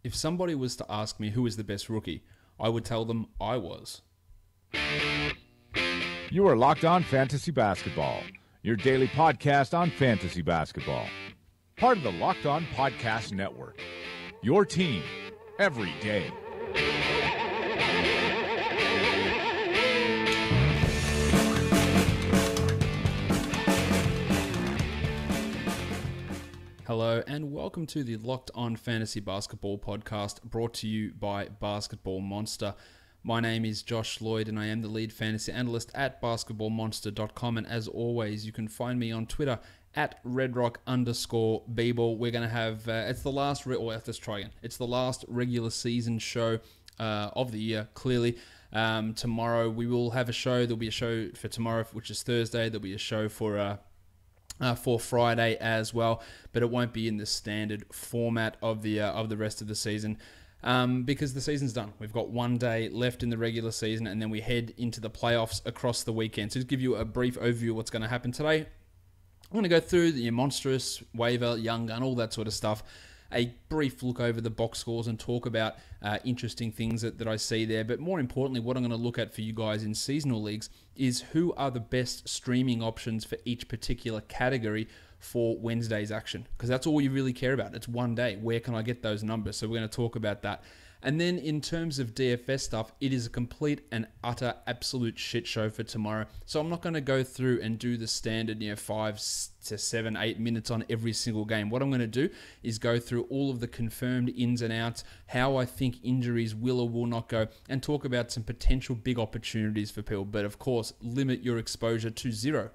If somebody was to ask me who is the best rookie, I would tell them I was. You are Locked On Fantasy Basketball, your daily podcast on fantasy basketball. Part of the Locked On Podcast Network, your team every day. Hello and welcome to the Locked On Fantasy Basketball podcast brought to you by Basketball Monster. My name is Josh Lloyd and I am the lead fantasy analyst at basketballmonster.com, and as always you can find me on Twitter at redrock_bball. We're going to have, it's the last, let's try again. It's the last regular season show of the year, clearly. Tomorrow we will have a show. There'll be a show for tomorrow, which is Thursday. There'll be a show for Friday as well, but it won't be in the standard format of the rest of the season because the season's done. We've got one day left in the regular season, and then we head into the playoffs across the weekend. So to give you a brief overview of what's going to happen today, I'm going to go through the monstrous, waiver, young gun, all that sort of stuff. A brief look over the box scores and talk about interesting things that I see there. But more importantly, what I'm going to look at for you guys in seasonal leagues is who are the best streaming options for each particular category for Wednesday's action. Because that's all you really care about. It's one day. Where can I get those numbers? So we're going to talk about that. And then in terms of DFS stuff, it is a complete and utter absolute shit show for tomorrow. So I'm not going to go through and do the standard 5 to 7, 8 minutes on every single game. What I'm going to do is go through all of the confirmed ins and outs, how I think injuries will or will not go, and talk about some potential big opportunities for people. But of course, limit your exposure to zero.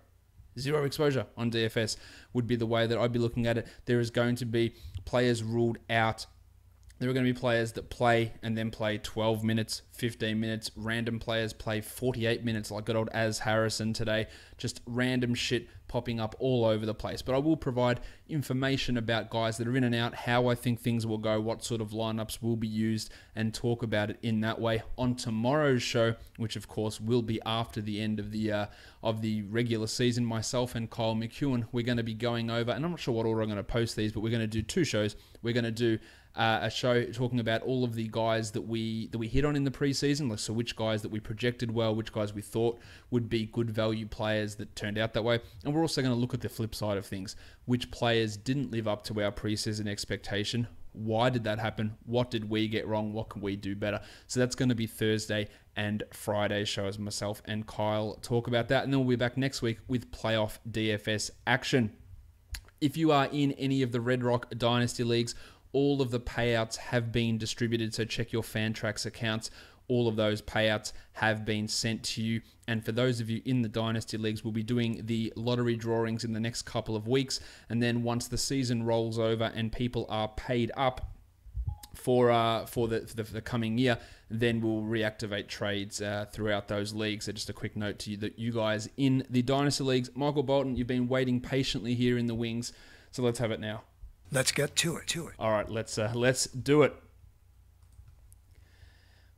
Zero exposure on DFS would be the way that I'd be looking at it. There is going to be players ruled out. There are going to be players that play and then play 12 minutes, 15 minutes. Random players play 48 minutes like good old Az Harrison today. Just random shit popping up all over the place. But I will provide information about guys that are in and out, how I think things will go, what sort of lineups will be used, and talk about it in that way on tomorrow's show, which of course will be after the end of the regular season. Myself and Kyle McEwen, we're going to be going over, and I'm not sure what order I'm going to post these, but we're going to do two shows. We're going to do a show talking about all of the guys that we hit on in the preseason, so which guys that we projected well, which guys we thought would be good value players that turned out that way. And we're also going to look at the flip side of things, which players didn't live up to our preseason expectation. Why did that happen? What did we get wrong? What can we do better? So that's going to be Thursday and Friday shows. Myself and Kyle talk about that, and then we'll be back next week with playoff DFS action. If you are in any of the Red Rock Dynasty leagues, all of the payouts have been distributed, so check your Fantrax accounts. All of those payouts have been sent to you. And for those of you in the Dynasty Leagues, we'll be doing the lottery drawings in the next couple of weeks. And then once the season rolls over and people are paid up for the coming year, then we'll reactivate trades throughout those leagues. So just a quick note to you that you guys in the Dynasty Leagues, Michael Bolton, you've been waiting patiently here in the wings. So let's have it now. Let's get to it. All right, let's do it.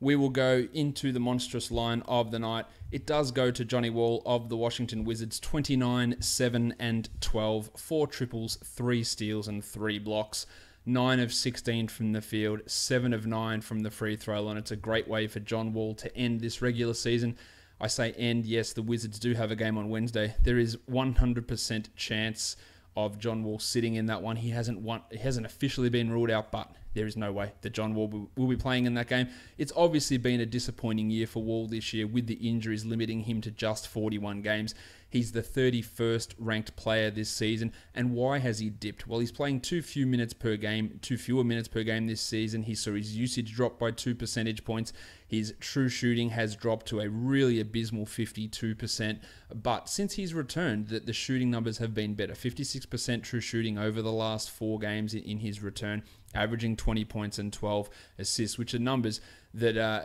We will go into the monstrous line of the night. It does go to Johnny Wall of the Washington Wizards, 29, 7, and 12, 4 triples, 3 steals, and 3 blocks. 9 of 16 from the field, 7 of 9 from the free throw line. It's a great way for John Wall to end this regular season. I say end, yes, the Wizards do have a game on Wednesday. There is 100% chance of John Wall sitting in that one. He hasn't officially been ruled out, but there is no way that John Wall will be playing in that game. It's obviously been a disappointing year for Wall this year, with the injuries limiting him to just 41 games. He's the 31st ranked player this season. And why has he dipped? Well, he's playing too fewer minutes per game this season. He saw his usage drop by 2 percentage points. His true shooting has dropped to a really abysmal 52%. But since he's returned, the shooting numbers have been better. 56% true shooting over the last 4 games in his return, averaging 20 points and 12 assists, which are numbers that are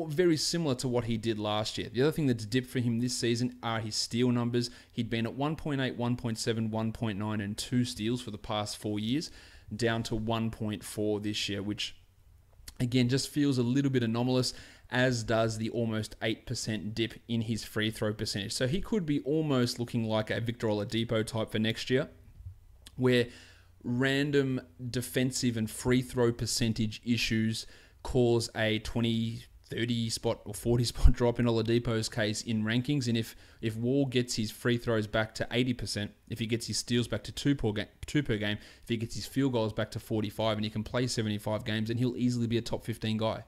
very similar to what he did last year. The other thing that's dipped for him this season are his steal numbers. He'd been at 1.8, 1.7, 1.9, and 2 steals for the past 4 years, down to 1.4 this year, which again just feels a little bit anomalous, as does the almost 8% dip in his free throw percentage. So he could be almost looking like a Victor Oladipo type for next year, where random defensive and free throw percentage issues cause a 20, 30 spot or 40 spot drop in Oladipo's case in rankings. And if Wall gets his free throws back to 80%, if he gets his steals back to two per game, if he gets his field goals back to 45 and he can play 75 games, then he'll easily be a top 15 guy.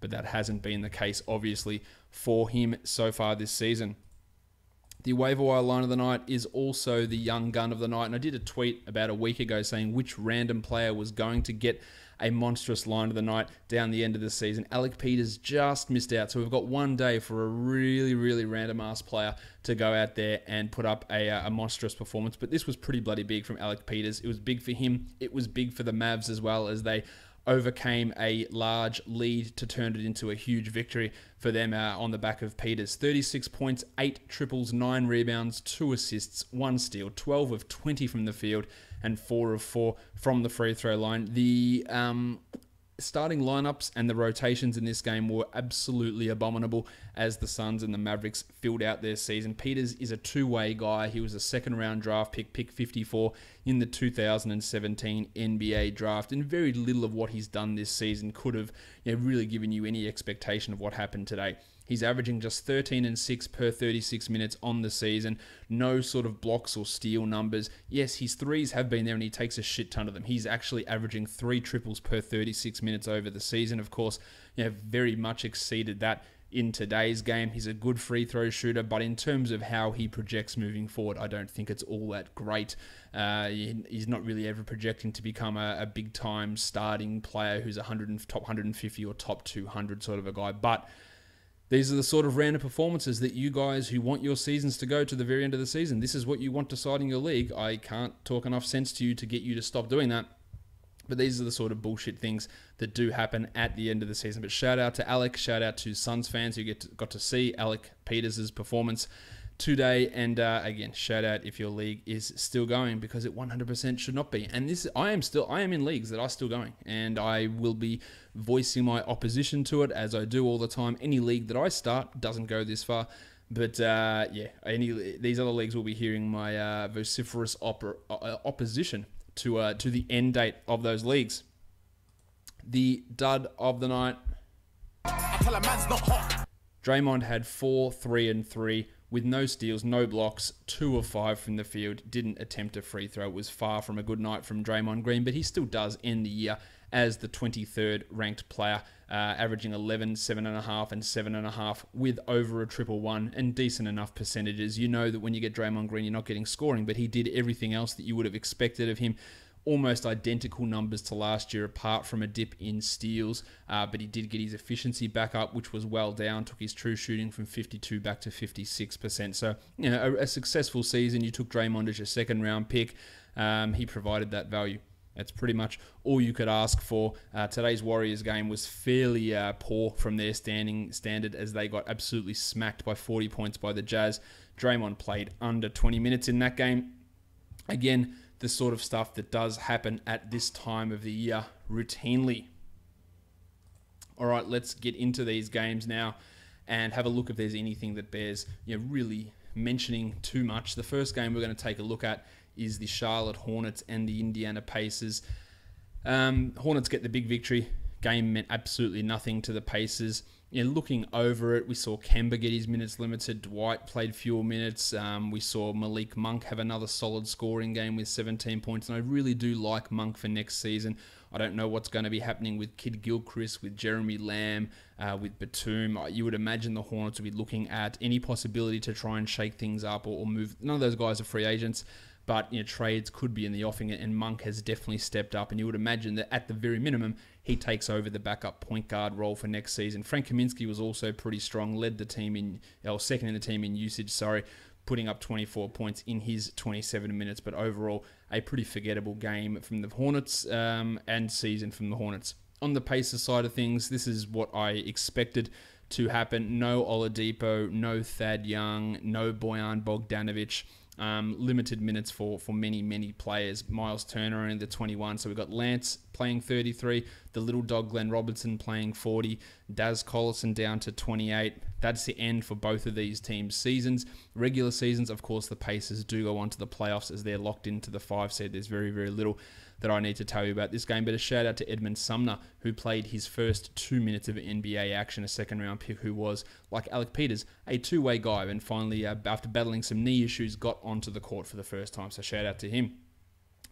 But that hasn't been the case, obviously, for him so far this season. The waiver wire line of the night is also the young gun of the night. And I did a tweet about a week ago saying which random player was going to get a monstrous line of the night down the end of the season. Alec Peters just missed out. So we've got one day for a really, really random-ass player to go out there and put up a monstrous performance. But this was pretty bloody big from Alec Peters. It was big for him. It was big for the Mavs as well, as they overcame a large lead to turn it into a huge victory for them on the back of Peters. 36 points, 8 triples, 9 rebounds, 2 assists, 1 steal, 12 of 20 from the field, and 4 of 4 from the free throw line. The starting lineups and the rotations in this game were absolutely abominable as the Suns and the Mavericks filled out their season. Peters is a two-way guy. He was a second-round draft pick 54 in the 2017 NBA draft, and very little of what he's done this season could have really given you any expectation of what happened today. He's averaging just 13 and 6 per 36 minutes on the season. No sort of blocks or steal numbers. Yes, his threes have been there and he takes a shit ton of them. He's actually averaging 3 triples per 36 minutes over the season. Of course, very much exceeded that in today's game. He's a good free throw shooter, but in terms of how he projects moving forward, I don't think it's all that great. He's not really ever projecting to become a big-time starting player who's top 150 or top 200 sort of a guy, but these are the sort of random performances that you guys who want your seasons to go to the very end of the season, this is what you want deciding your league. I can't talk enough sense to you to get you to stop doing that. But these are the sort of bullshit things that do happen at the end of the season. But shout out to Alec, shout out to Suns fans who got to see Alec Peters' performance today. And again, shout out if your league is still going, because it 100% should not be. And I am in leagues that are still going, and I will be voicing my opposition to it as I do all the time. Any league that I start doesn't go this far. But these other leagues will be hearing my vociferous opposition to the end date of those leagues. The dud of the night. Draymond had 4, 3, and 3 with no steals, no blocks, 2 of 5 from the field. Didn't attempt a free throw. It was far from a good night from Draymond Green, but he still does end the year as the 23rd ranked player, averaging 11, 7.5, and 7.5 with over a triple one and decent enough percentages. You know that when you get Draymond Green, you're not getting scoring, but he did everything else that you would have expected of him. Almost identical numbers to last year, apart from a dip in steals, but he did get his efficiency back up, which was well down. Took his true shooting from 52 back to 56%. So, a successful season. You took Draymond as your second round pick. He provided that value. That's pretty much all you could ask for. Today's Warriors game was fairly poor from their standard, as they got absolutely smacked by 40 points by the Jazz. Draymond played under 20 minutes in that game. Again, the sort of stuff that does happen at this time of the year routinely. All right, let's get into these games now and have a look if there's anything that bears really mentioning too much. The first game we're going to take a look at is the Charlotte Hornets and the Indiana Pacers. Hornets get the big victory. Game meant absolutely nothing to the Pacers. Looking over it, we saw Kemba get his minutes limited. Dwight played fewer minutes. We saw Malik Monk have another solid scoring game with 17 points. And I really do like Monk for next season. I don't know what's going to be happening with Kid Gilchrist, with Jeremy Lamb, with Batum. You would imagine the Hornets would be looking at any possibility to try and shake things up or move. None of those guys are free agents, but trades could be in the offing, and Monk has definitely stepped up. And you would imagine that at the very minimum, he takes over the backup point guard role for next season. Frank Kaminsky was also pretty strong, led the team second in the team in usage, putting up 24 points in his 27 minutes. But overall, a pretty forgettable game from the Hornets and season from the Hornets. On the Pacers side of things, this is what I expected to happen. No Oladipo, no Thad Young, no Bojan Bogdanovic. Limited minutes for many players. Miles Turner only the 21. So we've got Lance playing 33. The little dog Glenn Robertson playing 40. Daz Collison down to 28. That's the end for both of these teams' seasons. Regular seasons, of course, the Pacers do go on to the playoffs as they're locked into the 5 seed. There's very little that I need to tell you about this game, but a shout out to Edmund Sumner, who played his first 2 minutes of NBA action, a second round pick who was, like Alec Peters, a two-way guy, and finally, after battling some knee issues, got onto the court for the first time, so shout out to him.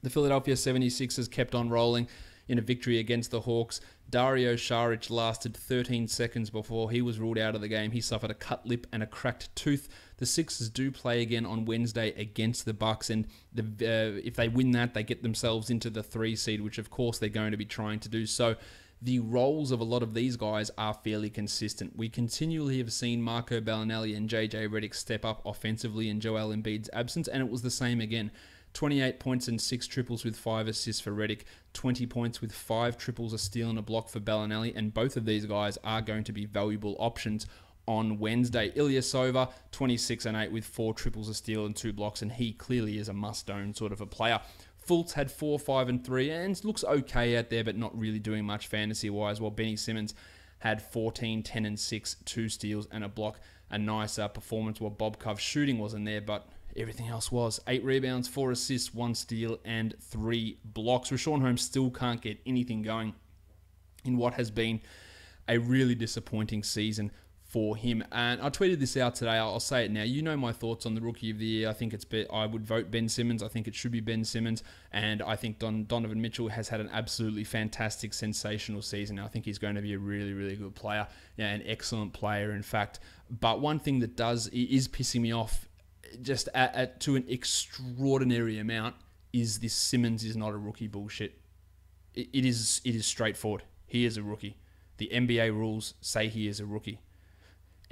The Philadelphia 76ers kept on rolling in a victory against the Hawks. Dario Saric lasted 13 seconds before he was ruled out of the game. He suffered a cut lip and a cracked tooth. The Sixers do play again on Wednesday against the Bucks, and if they win that, they get themselves into the 3 seed, which of course they're going to be trying to do. So the roles of a lot of these guys are fairly consistent. We continually have seen Marco Bellinelli and JJ Redick step up offensively in Joel Embiid's absence, and it was the same again. 28 points and 6 triples with 5 assists for Redick, 20 points with 5 triples, a steal and a block for Bellinelli, and both of these guys are going to be valuable options on Wednesday. Ilyasova, 26 and 8 with 4 triples, a steal and 2 blocks, and he clearly is a must-own sort of a player. Fultz had 4, 5 and 3, and looks okay out there, but not really doing much fantasy-wise, while Benny Simmons had 14, 10 and 6, 2 steals and a block. A nice performance while Bob Cove's shooting wasn't there, but everything else was. 8 rebounds, 4 assists, 1 steal, and 3 blocks. Rashawn Holmes still can't get anything going in what has been a really disappointing season for him. And I tweeted this out today. I'll say it now. You know my thoughts on the Rookie of the Year. I think I would vote Ben Simmons. I think it should be Ben Simmons. And I think Donovan Mitchell has had an absolutely fantastic, sensational season. I think he's going to be a really good player. Yeah, an excellent player, in fact. But one thing that is pissing me off just to an extraordinary amount is this Simmons is not a rookie bullshit. It is straightforward. He is a rookie. The NBA rules say he is a rookie.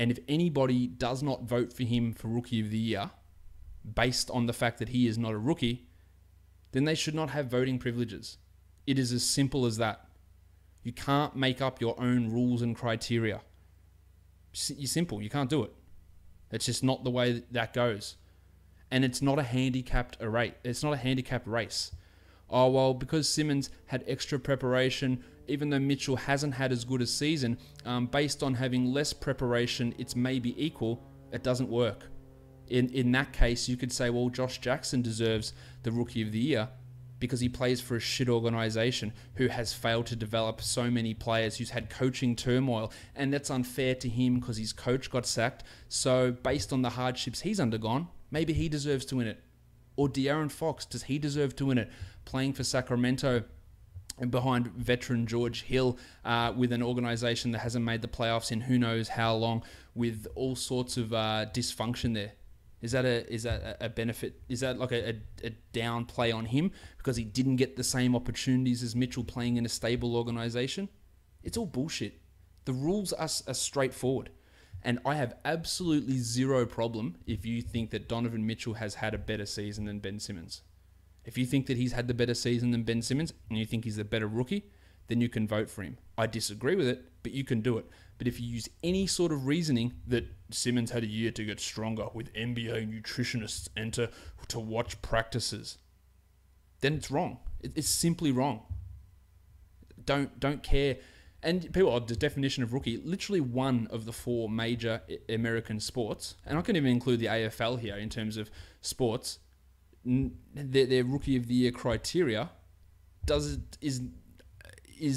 And if anybody does not vote for him for Rookie of the Year based on the fact that he is not a rookie, then they should not have voting privileges. It is as simple as that. You can't make up your own rules and criteria. You're simple. You can't do it. It's just not the way that goes. And it's not a handicapped array. It's not a handicapped race. Oh, well, because Simmons had extra preparation, even though Mitchell hasn't had as good a season, based on having less preparation, it's maybe equal. It doesn't work. In that case, you could say, well, Josh Jackson deserves the Rookie of the Year because he plays for a shit organization who has failed to develop so many players, who's had coaching turmoil, and that's unfair to him because his coach got sacked. So based on the hardships he's undergone, maybe he deserves to win it. Or De'Aaron Fox, does he deserve to win it? Playing for Sacramento behind veteran George Hill with an organization that hasn't made the playoffs in who knows how long, with all sorts of dysfunction there. Is that a benefit? Is that like a down play on him because he didn't get the same opportunities as Mitchell playing in a stable organization? It's all bullshit. The rules are straightforward. And I have absolutely zero problem if you think that Donovan Mitchell has had a better season than Ben Simmons. If you think that he's had the better season than Ben Simmons and you think he's the better rookie, then you can vote for him. I disagree with it, but you can do it. But if you use any sort of reasoning that Simmons had a year to get stronger with NBA nutritionists and to watch practices, then it's wrong. It's simply wrong. Don't care. And people, the definition of rookie, literally one of the 4 major American sports, and I can even include the AFL here in terms of sports, their Rookie of the Year criteria is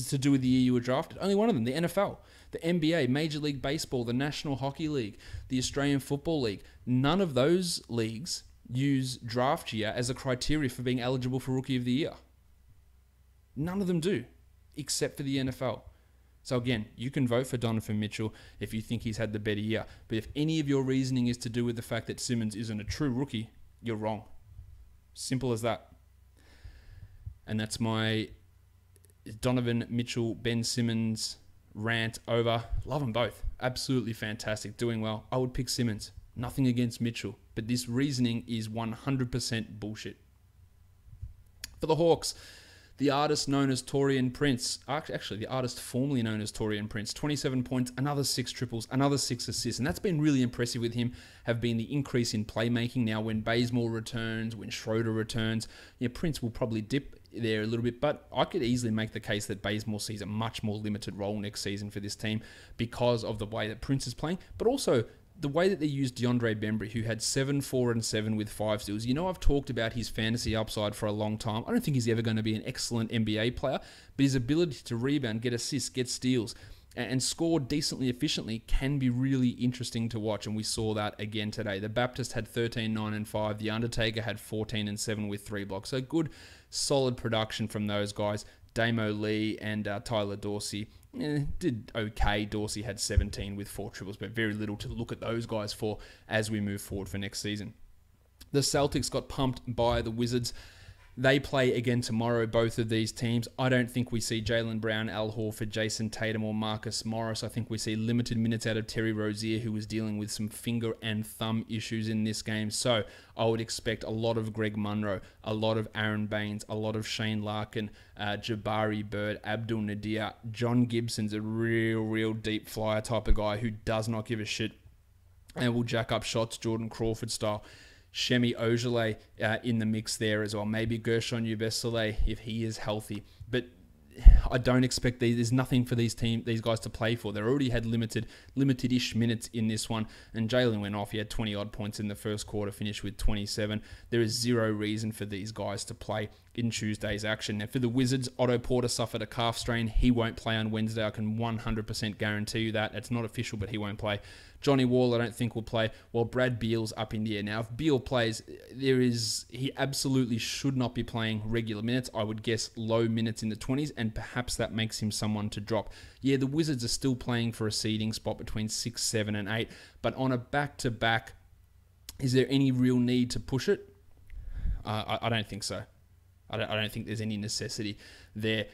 to do with the year you were drafted. Only one of them, the NFL, the NBA, Major League Baseball, the National Hockey League, the Australian Football League. None of those leagues use draft year as a criteria for being eligible for Rookie of the Year. None of them do, except for the NFL. So again, you can vote for Donovan Mitchell if you think he's had the better year. But if any of your reasoning is to do with the fact that Simmons isn't a true rookie, you're wrong. Simple as that. And that's my Donovan Mitchell, Ben Simmons rant over. Love them both. Absolutely fantastic. Doing well. I would pick Simmons. Nothing against Mitchell. But this reasoning is 100% bullshit. For the Hawks, The artist known as Torian Prince, actually the artist formerly known as Torian Prince, 27 points, another 6 triples, another 6 assists, and that's been really impressive with him, have been the increase in playmaking. Now when Bazemore returns, when Schroeder returns, Prince will probably dip there a little bit, but I could easily make the case that Bazemore sees a much more limited role next season for this team because of the way that Prince is playing, but also the way that they used DeAndre Bembry, who had 7, 4, and 7 with 5 steals. I've talked about his fantasy upside for a long time. I don't think he's ever going to be an excellent NBA player, but his ability to rebound, get assists, get steals, and score decently efficiently can be really interesting to watch, and we saw that again today. The Baptist had 13, 9, and 5. The Undertaker had 14 and 7 with 3 blocks. So good, solid production from those guys. Damo Lee and Tyler Dorsey did okay. Dorsey had 17 with 4 triples, but very little to look at those guys for as we move forward for next season. The Celtics got pumped by the Wizards. They play again tomorrow, both of these teams. I don't think we see Jaylen Brown, Al Horford, Jason Tatum, or Marcus Morris. I think we see limited minutes out of Terry Rozier, who was dealing with some finger and thumb issues in this game. So I would expect a lot of Greg Monroe, a lot of Aaron Baines, a lot of Shane Larkin, Jabari Bird, Abdul Nadir. John Gibson's a real deep flyer type of guy who does not give a shit and will jack up shots Jordan Crawford style. Shemi Ojale in the mix there as well. Maybe Gershon Yubesile if he is healthy. But I don't expect there's nothing for these guys to play for. They already had limited-ish minutes in this one. And Jalen went off. He had 20-odd points in the first quarter, finished with 27. There is zero reason for these guys to play in Tuesday's action. Now, for the Wizards, Otto Porter suffered a calf strain. He won't play on Wednesday. I can 100% guarantee you that. It's not official, but he won't play. Johnny Wall, I don't think will play, while Brad Beal's up in the air. Now, if Beal plays, he absolutely should not be playing regular minutes. I would guess low minutes in the 20s, and perhaps that makes him someone to drop. Yeah, the Wizards are still playing for a seeding spot between 6, 7, and 8, but on a back-to-back, is there any real need to push it? I don't think so. I don't think there's any necessity there.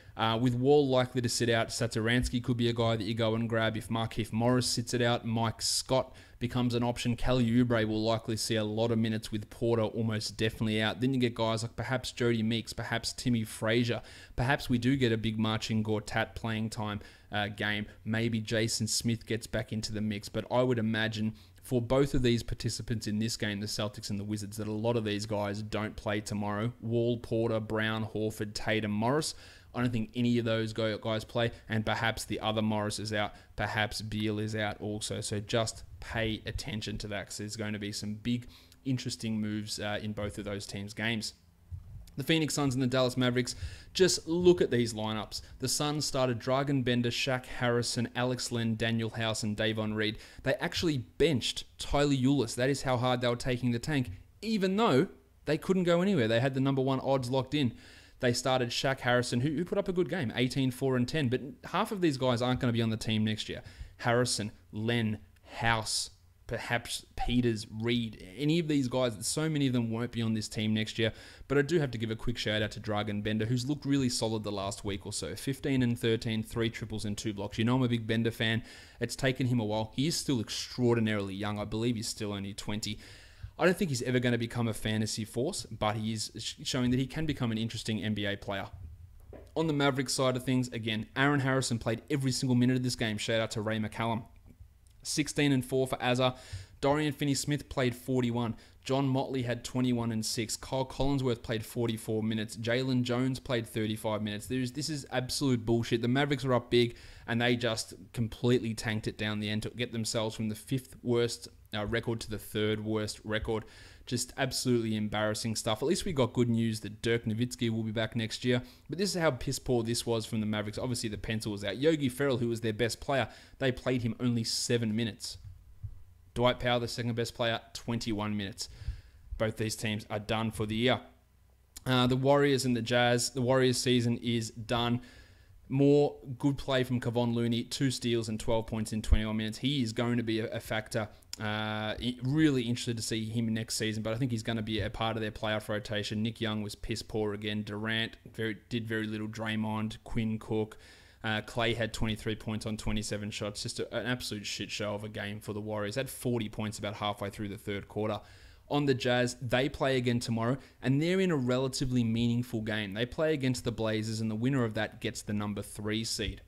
With Wall likely to sit out, Satoransky could be a guy that you go and grab. If Markieff Morris sits it out, Mike Scott becomes an option. Kelly Oubre will likely see a lot of minutes with Porter almost definitely out. Then you get guys like perhaps Jody Meeks, perhaps Timmy Frazier. Perhaps we do get a big Marcin Gortat playing time game. Maybe Jason Smith gets back into the mix. But I would imagine for both of these participants in this game, the Celtics and the Wizards, that a lot of these guys don't play tomorrow. Wall, Porter, Brown, Horford, Tatum, Morris. I don't think any of those guys play, and perhaps the other Morris is out, perhaps Beal is out also. So just pay attention to that because there's going to be some big, interesting moves in both of those teams' games. The Phoenix Suns and the Dallas Mavericks, just look at these lineups. The Suns started Dragan Bender, Shaq Harrison, Alex Len, Daniel House, and Davon Reed. They actually benched Tyler Ulis. That is how hard they were taking the tank, even though they couldn't go anywhere. They had the number 1 odds locked in. They started Shaq Harrison, who put up a good game, 18, 4, and 10. But half of these guys aren't going to be on the team next year. Harrison, Len, House, perhaps Peters, Reed, any of these guys, so many of them won't be on this team next year. But I do have to give a quick shout out to Dragan Bender, who's looked really solid the last week or so. 15 and 13, 3 triples and 2 blocks. You know I'm a big Bender fan. It's taken him a while. He is still extraordinarily young. I believe he's still only 20. I don't think he's ever going to become a fantasy force, but he is showing that he can become an interesting NBA player. On the Mavericks side of things, again, Aaron Harrison played every single minute of this game. Shout out to Ray McCallum. 16 and 4 for Azar. Dorian Finney-Smith played 41. John Motley had 21 and 6. Kyle Collinsworth played 44 minutes. Jalen Jones played 35 minutes. This is absolute bullshit. The Mavericks were up big, and they just completely tanked it down the end to get themselves from the 5th worst record to the 3rd worst record. Just absolutely embarrassing stuff. At least we got good news that Dirk Nowitzki will be back next year. But this is how piss poor this was from the Mavericks. Obviously, the pencil was out. Yogi Ferrell, who was their best player, they played him only 7 minutes. Dwight Powell, the second best player, 21 minutes. Both these teams are done for the year. The Warriors and the Jazz. The Warriors season is done. More good play from Kevon Looney, 2 steals and 12 points in 21 minutes. He is going to be a factor. Really interested to see him next season, but I think he's going to be a part of their playoff rotation. Nick Young was piss poor again. Durant did very little. Draymond, Quinn Cook. Clay had 23 points on 27 shots. Just an absolute shit show of a game for the Warriors. Had 40 points about halfway through the 3rd quarter. on the Jazz. They play again tomorrow, and they're in a relatively meaningful game. They play against the Blazers, and the winner of that gets the number 3 seed,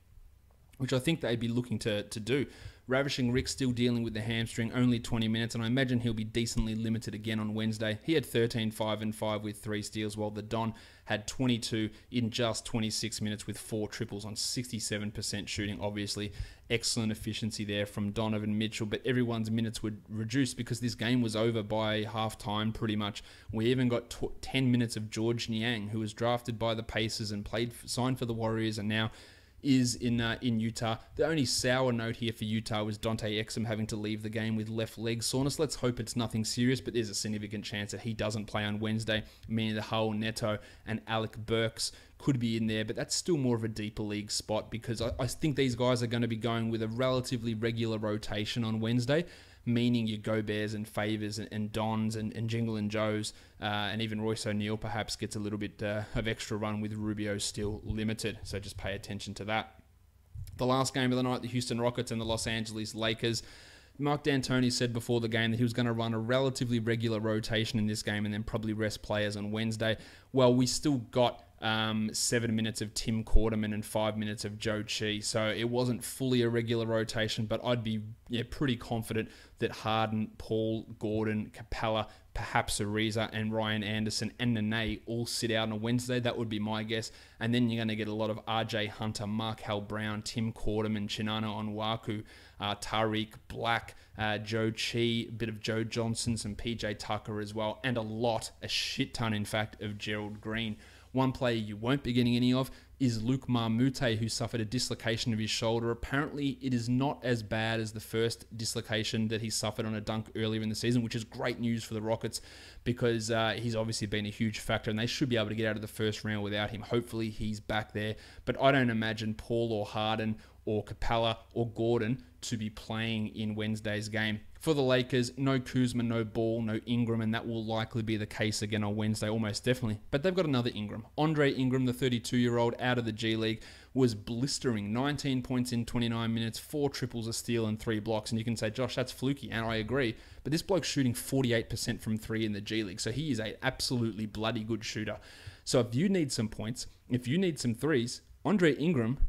which I think they'd be looking to do. Ravishing Rick still dealing with the hamstring, only 20 minutes, and I imagine he'll be decently limited again on Wednesday. He had 13, 5, and 5 with 3 steals, while the Don had 22 in just 26 minutes with 4 triples on 67% shooting. Obviously, excellent efficiency there from Donovan Mitchell, but everyone's minutes were reduced because this game was over by half-time pretty much. We even got 10 minutes of George Niang, who was drafted by the Pacers and signed for the Warriors, and now is in Utah. The only sour note here for Utah was Dante Exum having to leave the game with left leg soreness. Let's hope it's nothing serious, but there's a significant chance that he doesn't play on Wednesday, meaning the Raul Neto and Alec Burks could be in there, but that's still more of a deeper league spot because I think these guys are going to be going with a relatively regular rotation on Wednesday, meaning your Goberts and Favors and Dons and Jingle and Joes, and even Royce O'Neal perhaps gets a little bit of extra run with Rubio still limited. So just pay attention to that. The last game of the night, the Houston Rockets and the Los Angeles Lakers. Mark D'Antoni said before the game that he was going to run a relatively regular rotation in this game and then probably rest players on Wednesday. Well, we still got 7 minutes of Tim Quarterman and 5 minutes of Joe Chi. So it wasn't fully a regular rotation, but I'd be pretty confident that Harden, Paul, Gordon, Capella, perhaps Ariza, and Ryan Anderson and Nene all sit out on a Wednesday. That would be my guess. And then you're going to get a lot of RJ Hunter, Markel Brown, Tim Quarterman, Chinano Onwaku, Tariq Black, Joe Chi, a bit of Joe Johnson, some PJ Tucker as well, and a shit ton, in fact, of Gerald Green. One player you won't be getting any of is Luke Marmute, who suffered a dislocation of his shoulder. Apparently, it is not as bad as the first dislocation that he suffered on a dunk earlier in the season, which is great news for the Rockets because he's obviously been a huge factor, and they should be able to get out of the first round without him. Hopefully, he's back there. But I don't imagine Paul or Harden or Capella or Gordon to be playing in Wednesday's game. For the Lakers, no Kuzma, no Ball, no Ingram, and that will likely be the case again on Wednesday, almost definitely. But they've got another Ingram. Andre Ingram, the 32-year-old out of the G League, was blistering. 19 points in 29 minutes, 4 triples, a steal, and 3 blocks. And you can say, Josh, that's fluky, and I agree. But this bloke's shooting 48% from 3 in the G League, so he is an absolutely bloody good shooter. So if you need some points, if you need some threes, Andre Ingram,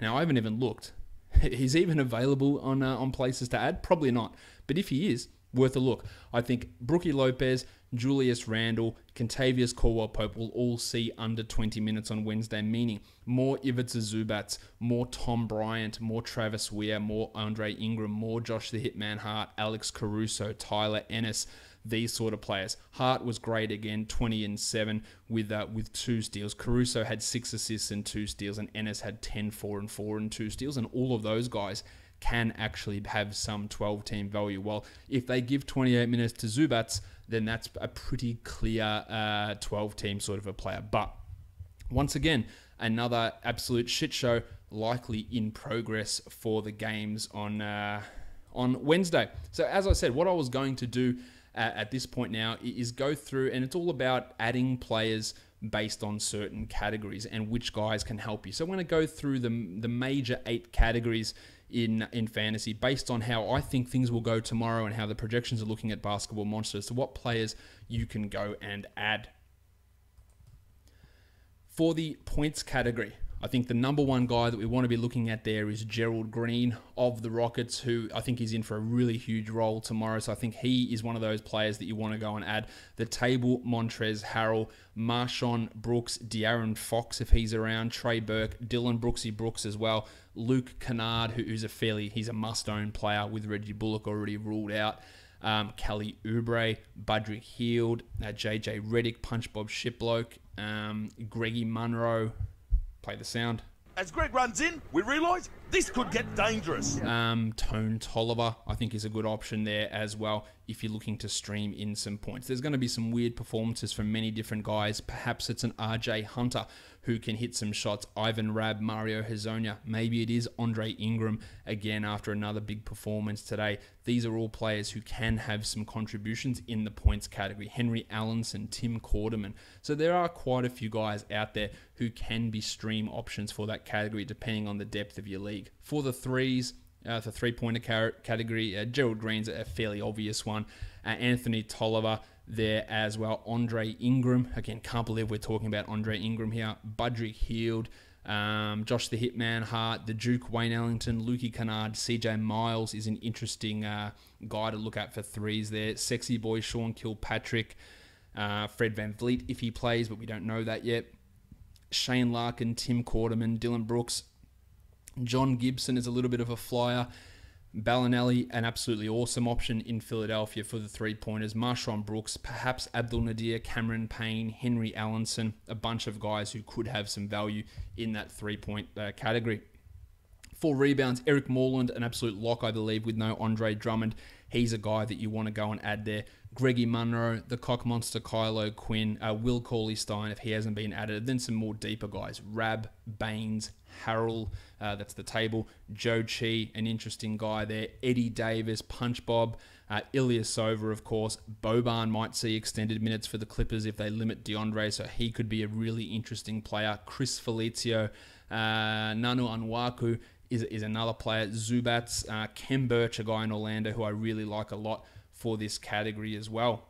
now I haven't even looked, he's even available on places to add? Probably not. But if he is, worth a look. I think Brookie Lopez, Julius Randle, Kentavious Caldwell-Pope will all see under 20 minutes on Wednesday, meaning more Ivica Zubats, more Tom Bryant, more Travis Weir, more Andre Ingram, more Josh the Hitman Hart, Alex Caruso, Tyler Ennis, these sort of players. Hart was great again, 20 and 7 with 2 steals. Caruso had 6 assists and 2 steals, and Ennis had 10, 4 and 4 and 2 steals, and all of those guys can actually have some 12-team value. Well, if they give 28 minutes to Zubats, then that's a pretty clear 12-team sort of a player. But once again, another absolute shit show likely in progress for the games on Wednesday. So as I said, what I was going to do at this point now is go through, and it's all about adding players based on certain categories and which guys can help you. So I'm going to go through the major 8 categories in fantasy based on how I think things will go tomorrow and how the projections are looking at Basketball Monsters. So what players you can go and add. For the points category, I think the number one guy that we want to be looking at there is Gerald Green of the Rockets, who I think is in for a really huge role tomorrow. So I think he is one of those players that you want to go and add. The table, Montrezl Harrell, Marshawn Brooks, De'Aaron Fox if he's around, Trey Burke, Dylan Brooksy Brooks as well, Luke Kennard, he's a must-own player with Reggie Bullock already ruled out. Kelly Oubre, Budrick Hield, JJ Redick, Punch Bob Shiploke, Greggy Munro. Play the sound. As Greg runs in, we realise this could get dangerous. Tone Tolliver, I think, is a good option there as well if you're looking to stream in some points. There's going to be some weird performances from many different guys. Perhaps it's an RJ Hunter who can hit some shots. Ivan Rabb, Mario Hezonja. Maybe it is Andre Ingram again after another big performance today. These are all players who can have some contributions in the points category. Henry Allenson, Tim Quarterman. So there are quite a few guys out there who can be stream options for that category depending on the depth of your league. For the threes, the three-pointer category, Gerald Green's a fairly obvious one. Anthony Tolliver, there as well. Andre Ingram, again, can't believe we're talking about Andre Ingram here. Budrick Hield, Josh the Hitman Hart, the Duke, Wayne Ellington, Lukey Kennard, CJ Miles is an interesting guy to look at for threes there. Sexy boy Sean Kilpatrick, Fred Van Vliet if he plays, but we don't know that yet. Shane Larkin, Tim Quarterman, Dylan Brooks. John Gibson is a little bit of a flyer. Ballinelli, an absolutely awesome option in Philadelphia for the three-pointers. Marshawn Brooks, perhaps Abdul Nadir, Cameron Payne, Henry Allenson, a bunch of guys who could have some value in that three-point category. For rebounds, Eric Moreland, an absolute lock, I believe, with no Andre Drummond. He's a guy that you want to go and add there. Greggy Munro, the Cock Monster, Kylo Quinn, Will Cauley-Stein, if he hasn't been added. Then some more deeper guys. Rab, Baines, Harrell, that's the table. Joe Chi, an interesting guy there. Eddie Davis, Punch Bob, Ilyasova, of course. Boban might see extended minutes for the Clippers if they limit DeAndre, so he could be a really interesting player. Chris Felicio, Nanu Anwaku is another player. Zubats, Kem Birch, a guy in Orlando who I really like a lot for this category as well.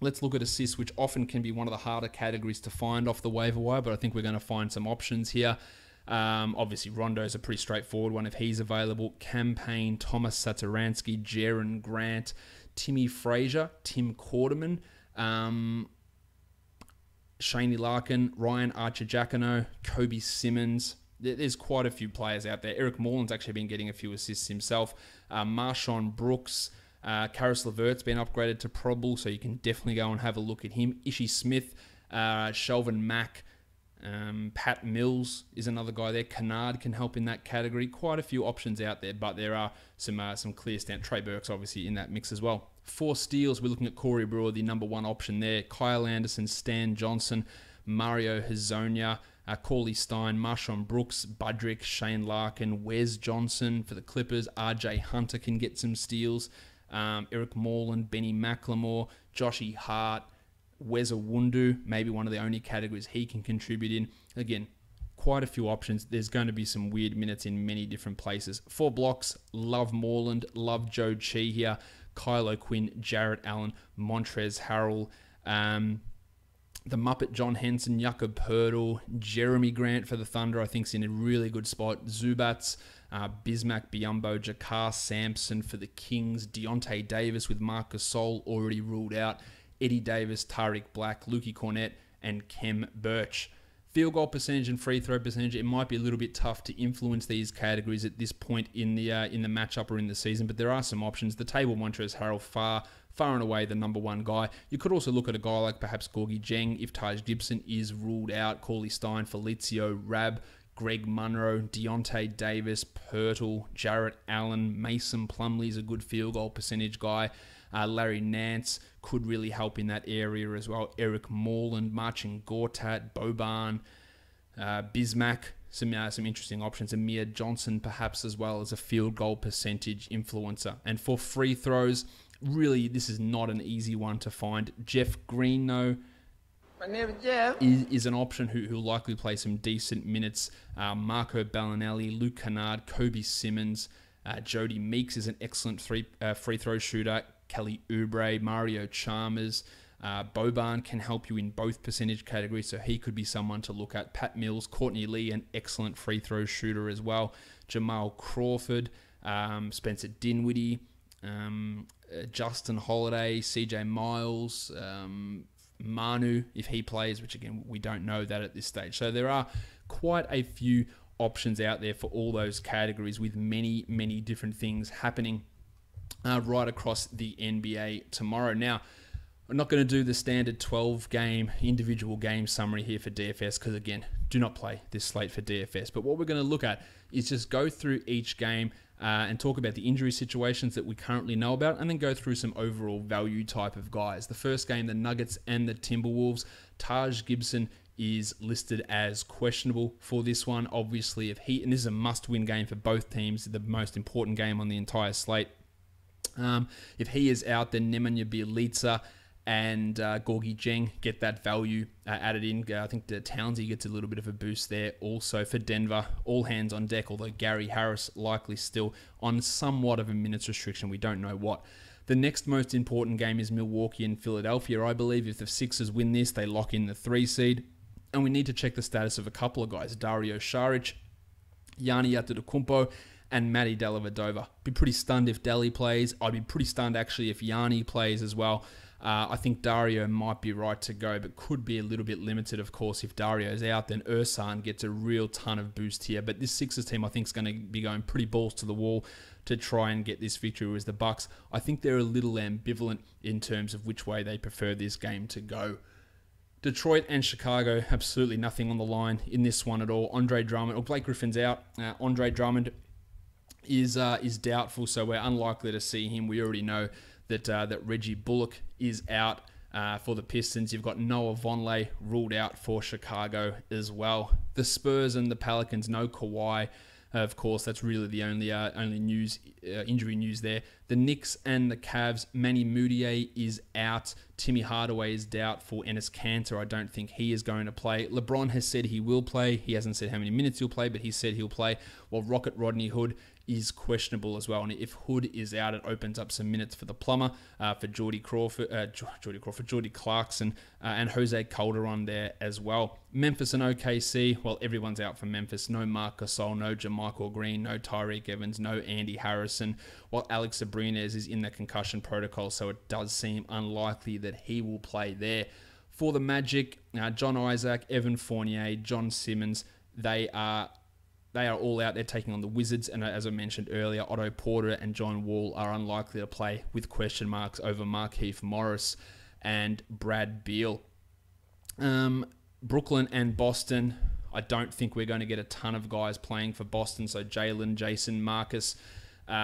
Let's look at assists, which often can be one of the harder categories to find off the waiver wire, but I think we're going to find some options here. Obviously, Rondo's a pretty straightforward one if he's available. Campaign, Thomas Satoransky, Jaron Grant, Timmy Frazier, Tim Quarterman, Shaney Larkin, Ryan Archer-Jacquino, Kobe Simmons. There's quite a few players out there. Eric Moreland's actually been getting a few assists himself. Marshawn Brooks, Karis LeVert's been upgraded to probable, so you can definitely go and have a look at him. Ishii Smith, Shelvin Mack, Pat Mills is another guy there. Kennard can help in that category. Quite a few options out there, but there are some clear stand. Trey Burke's obviously in that mix as well. For steals, we're looking at Corey Brewer, the number one option there. Kyle Anderson, Stan Johnson, Mario Hazonia, Cauley-Stein, Marshawn Brooks, Budrick, Shane Larkin, Wes Johnson for the Clippers. RJ Hunter can get some steals. Eric Moreland, Benny McLemore, Joshy Hart, Wes Awundu, maybe one of the only categories he can contribute in. Again, quite a few options. There's going to be some weird minutes in many different places. For blocks, love Moreland, love Joe Chi here, Kylo Quinn, Jarrett Allen, Montrezl Harrell, the Muppet John Henson, Jakob Poeltl, Jeremy Grant for the Thunder, I think is in a really good spot. Zubats, Bismack Biyombo, Jakar Sampson for the Kings, Deontay Davis with Marcus Gasol already ruled out, Eddie Davis, Tariq Black, Lukey Cornett, and Kem Birch. Field goal percentage and free throw percentage, it might be a little bit tough to influence these categories at this point in the matchup or in the season, but there are some options. The table, Montrezl Harrell, far and away the number one guy. You could also look at a guy like perhaps Gorgie Jeng if Taj Gibson is ruled out, Cauley-Stein, Felicio, Rab, Greg Munro, Deontay Davis, Poeltl, Jarrett Allen, Mason Plumlee's a good field goal percentage guy. Larry Nance could really help in that area as well. Eric Moreland, Marcin Gortat, Boban, Bismack, some interesting options. Amir Johnson perhaps as well as a field goal percentage influencer. And for free throws, really this is not an easy one to find. Jeff Green, though, is an option who'll likely play some decent minutes. Marco Ballinelli, Luke Kennard, Kobe Simmons, Jody Meeks is an excellent free throw shooter. Kelly Oubre, Mario Chalmers, Boban can help you in both percentage categories, so he could be someone to look at. Pat Mills, Courtney Lee, an excellent free throw shooter as well. Jamal Crawford, Spencer Dinwiddie, Justin Holiday, CJ Miles, Manu, if he plays, which again, we don't know that at this stage. So there are quite a few options out there for all those categories with many, many different things happening right across the NBA tomorrow. Now, I'm not going to do the standard 12-game individual game summary here for DFS because, again, do not play this slate for DFS. But what we're going to look at is just go through each game and talk about the injury situations that we currently know about and then go through some overall value type of guys. The first game, the Nuggets and the Timberwolves. Taj Gibson is listed as questionable for this one. Obviously, and this is a must-win game for both teams, the most important game on the entire slate. If he is out, then Nemanja Bjelica and Gorgie Jeng get that value added in. I think the Townsy gets a little bit of a boost there. Also for Denver, all hands on deck, although Gary Harris likely still on somewhat of a minutes restriction. We don't know what. The next most important game is Milwaukee and Philadelphia. I believe if the Sixers win this, they lock in the 3 seed. And we need to check the status of a couple of guys, Dario Saric, Gianni Antetokounmpo, and Matty Dellavedova. Be pretty stunned if Delly plays. I'd be pretty stunned actually if Gianni plays as well. I think Dario might be right to go, but could be a little bit limited, of course. If Dario's out, then Ersan gets a real ton of boost here. But this Sixers team, I think, is going to be going pretty balls to the wall to try and get this victory. Whereas the Bucks, I think they're a little ambivalent in terms of which way they prefer this game to go. Detroit and Chicago, absolutely nothing on the line in this one at all. Andre Drummond, or Blake Griffin's out. Andre Drummond is doubtful, so we're unlikely to see him. We already know that Reggie Bullock is out for the Pistons. You've got Noah Vonleh ruled out for Chicago as well. The Spurs and the Pelicans, no Kawhi. Of course, that's really the only news, injury news there. The Knicks and the Cavs, Manny Mudiay is out. Timmy Hardaway is doubtful. Enes Kanter, I don't think he is going to play. LeBron has said he will play. He hasn't said how many minutes he'll play, but he said he'll play. While Rocket Rodney Hood is questionable as well. And if Hood is out, it opens up some minutes for the plumber, for Jordy Clarkson, and Jose Calderon there as well. Memphis and OKC, well, everyone's out for Memphis. No Marc Gasol, no JaMychal Green, no Tyreek Evans, no Andy Harrison, while Alex Abrines is in the concussion protocol, so it does seem unlikely that he will play there. For the Magic, John Isaac, Evan Fournier, John Simmons, they are all out there taking on the Wizards, and as I mentioned earlier, Otto Porter and John Wall are unlikely to play with question marks over Markieff Morris and Brad Beal. Brooklyn and Boston, I don't think we're going to get a ton of guys playing for Boston, so Jalen, Jason, Marcus,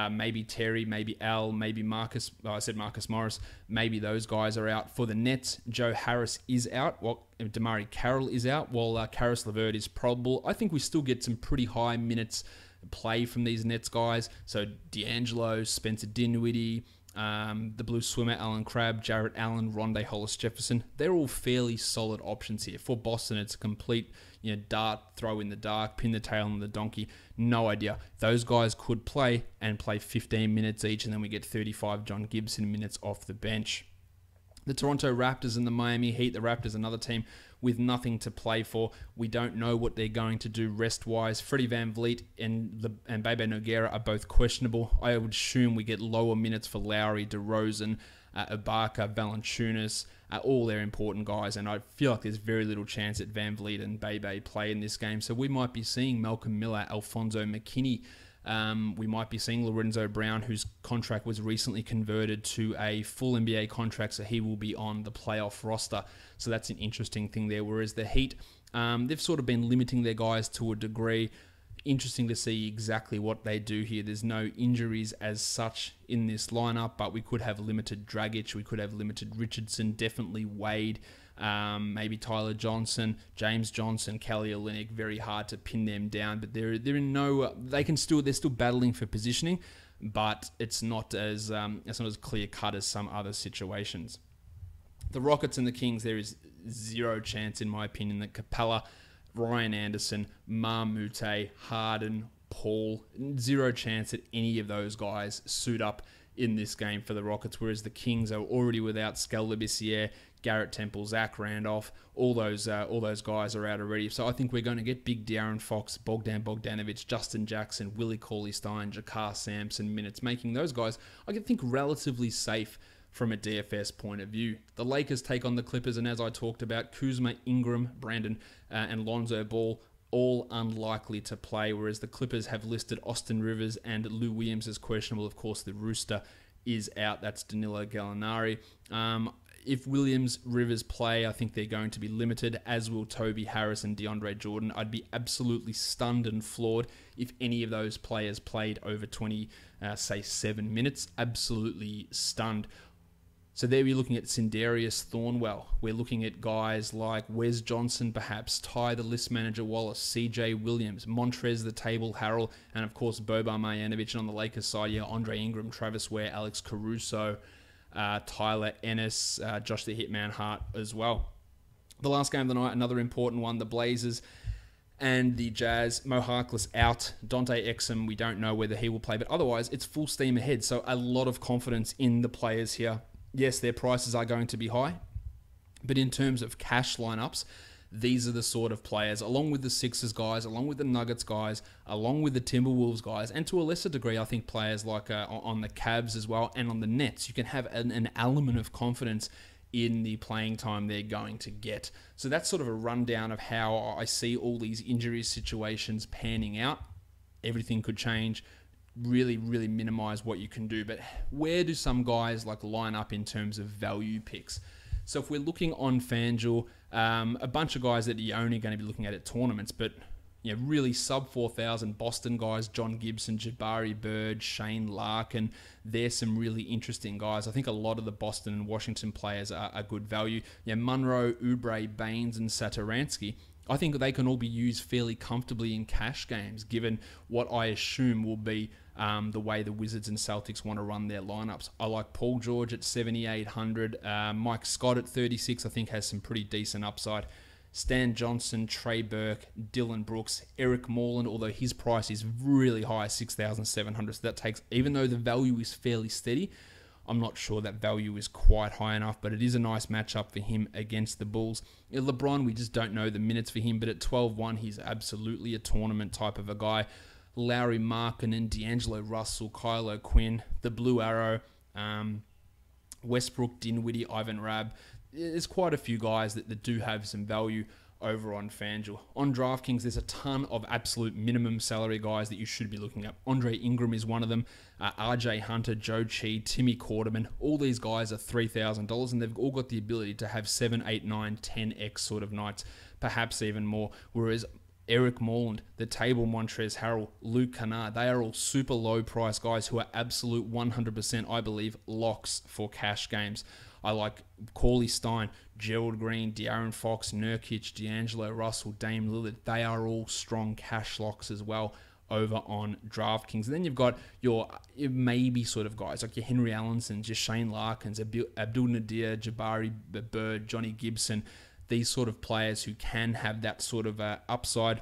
maybe Terry, maybe Al, maybe Marcus. I said Marcus Morris. Maybe those guys are out. For the Nets, Joe Harris is out. Well, Damari Carroll is out, while Karis LeVert is probable. I think we still get some pretty high minutes play from these Nets guys. So D'Angelo, Spencer Dinwiddie, the Blue Swimmer, Alan Crabb, Jarrett Allen, Rondé Hollis Jefferson. They're all fairly solid options here. For Boston, it's a complete dart, throw in the dark, pin the tail on the donkey. No idea. Those guys could play and play 15 minutes each, and then we get 35 John Gibson minutes off the bench. The Toronto Raptors and the Miami Heat. The Raptors, another team with nothing to play for. We don't know what they're going to do rest-wise. Freddie VanVleet and Bebe Nogueira are both questionable. I would assume we get lower minutes for Lowry, DeRozan, Ibaka, Valanciunas, all their important guys, and I feel like there's very little chance that VanVleet and Bebe play in this game. So we might be seeing Malcolm Miller, Alfonso McKinney. We might be seeing Lorenzo Brown, whose contract was recently converted to a full NBA contract, so he will be on the playoff roster. So that's an interesting thing there. Whereas the Heat, they've sort of been limiting their guys to a degree. Interesting to see exactly what they do here. There's no injuries as such in this lineup, but we could have limited Dragic, we could have limited Richardson, definitely Wade, maybe Tyler Johnson, James Johnson, Kelly Olynyk. Very hard to pin them down, but they're in no. They're still battling for positioning, but it's not as clear cut as some other situations. The Rockets and the Kings, there is zero chance, in my opinion, that Capella, Ryan Anderson, Mamute, Harden, Paul, zero chance that any of those guys suit up in this game for the Rockets, whereas the Kings are already without Skal Labissiere, Garrett Temple, Zach Randolph, all those guys are out already. So I think we're going to get big De'Aaron Fox, Bogdan Bogdanovic, Justin Jackson, Willie Cauley-Stein, Jakar Sampson minutes, making those guys, I think, relatively safe from a DFS point of view. The Lakers take on the Clippers, and as I talked about, Kuzma, Ingram, Brandon, and Lonzo Ball, all unlikely to play, whereas the Clippers have listed Austin Rivers and Lou Williams as questionable. Of course, the Rooster is out. That's Danilo Gallinari. If Williams, Rivers play, I think they're going to be limited, as will Toby Harris and DeAndre Jordan. I'd be absolutely stunned and floored if any of those players played over 7 minutes. Absolutely stunned. So there we're looking at Sindarius Thornwell. We're looking at guys like Wes Johnson, perhaps, Ty the List Manager Wallace, CJ Williams, Montrez the Table Harrell, and of course Boban Marjanovic. And on the Lakers side, Andre Ingram, Travis Ware, Alex Caruso, Tyler Ennis, Josh the Hitman Hart as well. The last game of the night, another important one, the Blazers And the Jazz, Mo Harkless out, Dante Exum, we don't know whether he will play, but otherwise it's full steam ahead. So a lot of confidence in the players here. Yes, their prices are going to be high, but in terms of cash lineups, these are the sort of players, along with the Sixers guys, along with the Nuggets guys, along with the Timberwolves guys, and to a lesser degree, I think players like on the Cavs as well, and on the Nets, you can have an element of confidence in the playing time they're going to get. So that's sort of a rundown of how I see all these injury situations panning out. Everything could change. Really, really minimize what you can do. But where do some guys like line up in terms of value picks? So if we're looking on FanDuel, a bunch of guys that you're only going to be looking at tournaments, but really sub 4,000 Boston guys, John Gibson, Jabari Bird, Shane Larkin. There's some really interesting guys. I think a lot of the Boston and Washington players are good value. Monroe, Oubre, Baines, and Satoransky. I think they can all be used fairly comfortably in cash games, given what I assume will be the way the Wizards and Celtics want to run their lineups. I like Paul George at 7,800. Mike Scott at 36, I think has some pretty decent upside. Stan Johnson, Trey Burke, Dylan Brooks, Eric Moreland, although his price is really high, 6,700. So that takes, even though the value is fairly steady, I'm not sure that value is quite high enough, but it is a nice matchup for him against the Bulls. LeBron, we just don't know the minutes for him, but at 12-1, he's absolutely a tournament type of a guy. Lowry Markkanen, D'Angelo Russell, Kylo Quinn, the Blue Arrow, Westbrook, Dinwiddie, Ivan Rabb. There's quite a few guys that do have some value over on FanDuel. On DraftKings, there's a ton of absolute minimum salary guys that you should be looking at. Andre Ingram is one of them. RJ Hunter, Joe Chi, Timmy Quarterman. All these guys are $3,000, and they've all got the ability to have 7, 8, 9, 10x sort of nights, perhaps even more. Whereas Eric Moreland, the Table Montrezl Harrell, Luke Kennard, they are all super low price guys who are absolute 100%, I believe, locks for cash games. I like Cauley Stein, Gerald Green, De'Aaron Fox, Nurkic, D'Angelo Russell, Dame Lillard. They are all strong cash locks as well over on DraftKings. And then you've got your maybe sort of guys like your Henry Allensons, your Shane Larkins, Abdul Nadir, Jabari Bird, Johnny Gibson. These sort of players who can have that sort of upside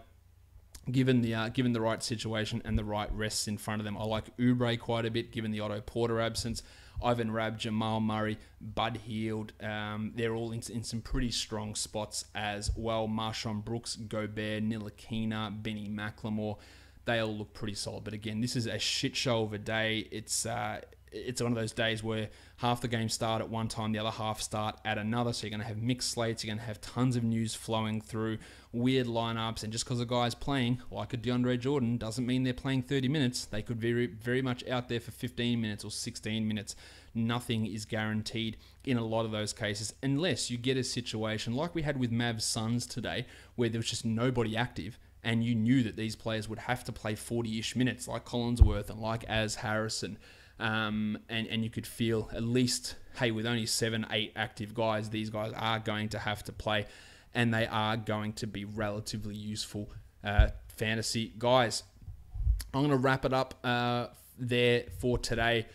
given the right situation and the right rests in front of them. I like Oubre quite a bit given the Otto Porter absence. Ivan Rabb, Jamal Murray, Bud Hield, they're all in some pretty strong spots as well. Marshawn Brooks, Gobert, Ntilikina, Benny McLemore, they all look pretty solid. But again, this is a shit show of a day. It's one of those days where half the games start at one time, the other half start at another. So you're going to have mixed slates. You're going to have tons of news flowing through, weird lineups. And just because a guy's playing like a DeAndre Jordan doesn't mean they're playing 30 minutes. They could be very, very much out there for 15 minutes or 16 minutes. Nothing is guaranteed in a lot of those cases, unless you get a situation like we had with Mavs Suns today, where there was just nobody active. And you knew that these players would have to play 40-ish minutes, like Collinsworth and like Az Harrison. And you could feel at least, hey, with only 7, 8 active guys, these guys are going to have to play, and they are going to be relatively useful fantasy guys. I'm going to wrap it up there for today.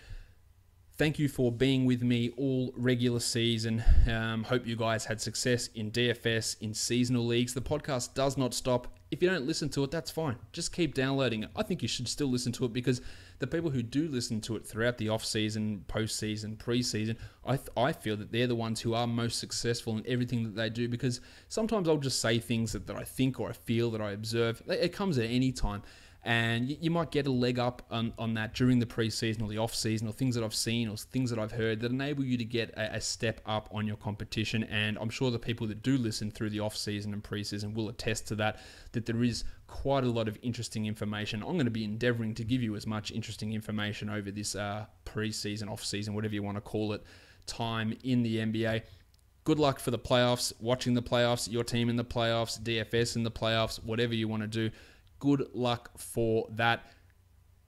Thank you for being with me all regular season. Hope you guys had success in DFS, in seasonal leagues. The podcast does not stop. If you don't listen to it, that's fine. Just keep downloading it. I think you should still listen to it, because the people who do listen to it throughout the off-season, post-season, pre-season, I feel that they're the ones who are most successful in everything that they do, because sometimes I'll just say things that I think or I feel that I observe. It comes at any time. And you might get a leg up on that during the preseason or the off-season, or things that I've seen or things that I've heard that enable you to get a step up on your competition. And I'm sure the people that do listen through the off-season and preseason will attest to that there is quite a lot of interesting information. I'm going to be endeavoring to give you as much interesting information over this preseason, off-season, whatever you want to call it, time in the NBA. Good luck for the playoffs, watching the playoffs, your team in the playoffs, DFS in the playoffs, whatever you want to do. Good luck for that.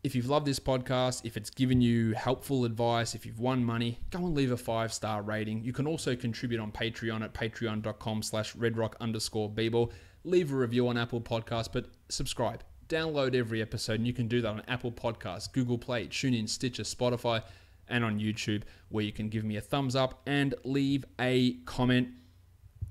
If you've loved this podcast, if it's given you helpful advice, if you've won money, go and leave a 5-star rating. You can also contribute on Patreon at patreon.com/redrock_bball. Leave a review on Apple Podcasts, but subscribe. Download every episode, and you can do that on Apple Podcasts, Google Play, TuneIn, Stitcher, Spotify, and on YouTube, where you can give me a thumbs up and leave a comment.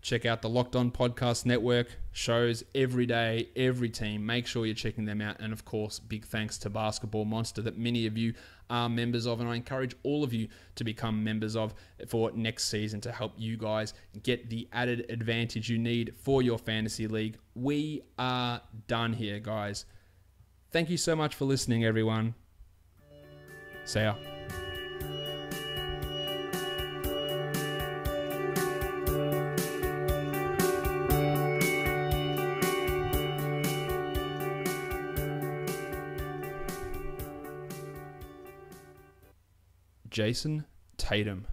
Check out the Locked On Podcast Network shows every day, every team. Make sure you're checking them out. And of course, big thanks to Basketball Monster that many of you are members of. And I encourage all of you to become members of for next season to help you guys get the added advantage you need for your fantasy league. We are done here, guys. Thank you so much for listening, everyone. See ya. Jason Tatum.